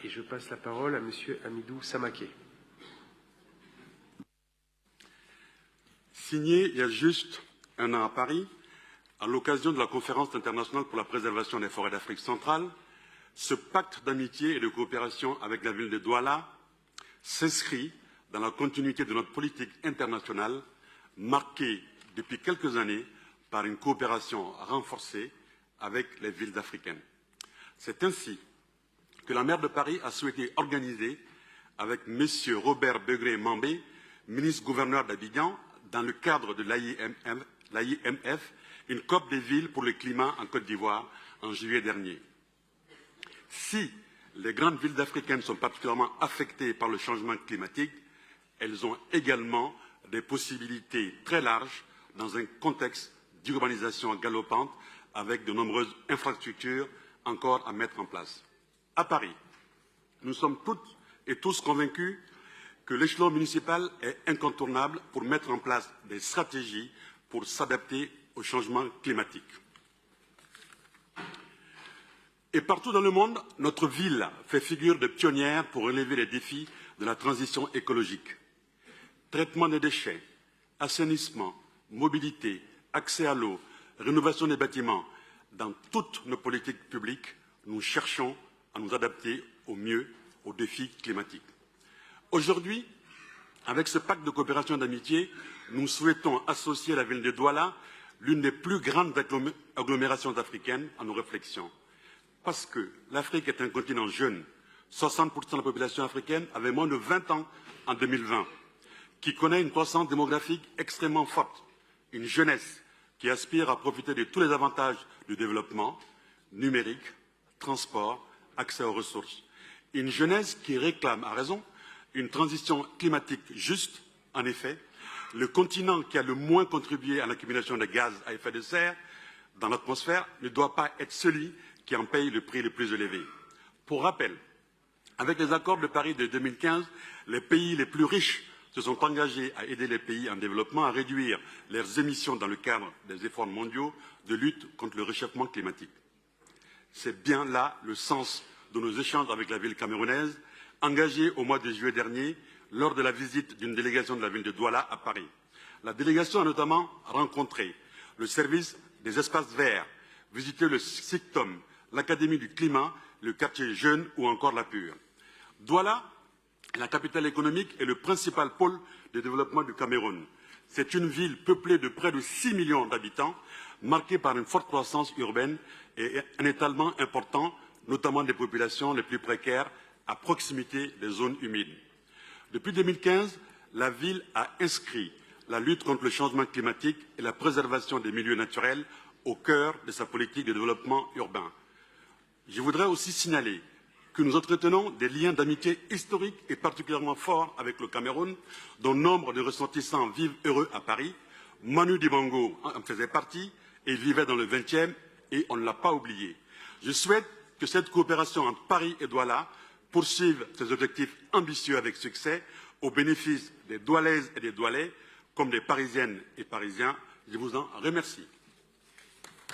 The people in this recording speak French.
et je passe la parole à Monsieur Hamidou Samaké. Signé il y a juste un an à Paris, à l'occasion de la conférence internationale pour la préservation des forêts d'Afrique centrale, ce pacte d'amitié et de coopération avec la ville de Douala s'inscrit dans la continuité de notre politique internationale, marquée depuis quelques années par une coopération renforcée avec les villes africaines. C'est ainsi que la maire de Paris a souhaité organiser avec M. Robert Begré-Mambé, ministre-gouverneur d'Abidjan, dans le cadre de l'AIMF, une COP des villes pour le climat en Côte d'Ivoire en juillet dernier. Si les grandes villes africaines sont particulièrement affectées par le changement climatique, elles ont également des possibilités très larges dans un contexte d'urbanisation galopante avec de nombreuses infrastructures encore à mettre en place. À Paris, nous sommes toutes et tous convaincus que l'échelon municipal est incontournable pour mettre en place des stratégies pour s'adapter au changement climatique. Et partout dans le monde, notre ville fait figure de pionnière pour relever les défis de la transition écologique. Traitement des déchets, assainissement, mobilité, accès à l'eau, rénovation des bâtiments. Dans toutes nos politiques publiques, nous cherchons à nous adapter au mieux aux défis climatiques. Aujourd'hui, avec ce pacte de coopération et d'amitié, nous souhaitons associer la ville de Douala, l'une des plus grandes agglomérations africaines, à nos réflexions. Parce que l'Afrique est un continent jeune, 60% de la population africaine avait moins de 20 ans en 2020, qui connaît une croissance démographique extrêmement forte, une jeunesse qui aspire à profiter de tous les avantages du développement numérique, transport, accès aux ressources. Une jeunesse qui réclame, à raison, une transition climatique juste. En effet, le continent qui a le moins contribué à l'accumulation de gaz à effet de serre dans l'atmosphère ne doit pas être celui qui en paye le prix le plus élevé. Pour rappel, avec les accords de Paris de 2015, les pays les plus riches se sont engagés à aider les pays en développement à réduire leurs émissions dans le cadre des efforts mondiaux de lutte contre le réchauffement climatique. C'est bien là le sens de nos échanges avec la ville camerounaise, engagée au mois de juillet dernier lors de la visite d'une délégation de la ville de Douala à Paris. La délégation a notamment rencontré le service des espaces verts, visité le SICTOM, l'Académie du climat, le quartier jeune ou encore la Pure. Douala, la capitale économique, est le principal pôle de développement du Cameroun. C'est une ville peuplée de près de 6 millions d'habitants, marquée par une forte croissance urbaine et un étalement important, notamment des populations les plus précaires, à proximité des zones humides. Depuis 2015, la ville a inscrit la lutte contre le changement climatique et la préservation des milieux naturels au cœur de sa politique de développement urbain. Je voudrais aussi signaler que nous entretenons des liens d'amitié historiques et particulièrement forts avec le Cameroun, dont nombre de ressortissants vivent heureux à Paris. Manu Dibango en faisait partie et vivait dans le 20e et on ne l'a pas oublié. Je souhaite que cette coopération entre Paris et Douala poursuive ses objectifs ambitieux avec succès au bénéfice des Doualaises et des Doualais comme des Parisiennes et Parisiens. Je vous en remercie.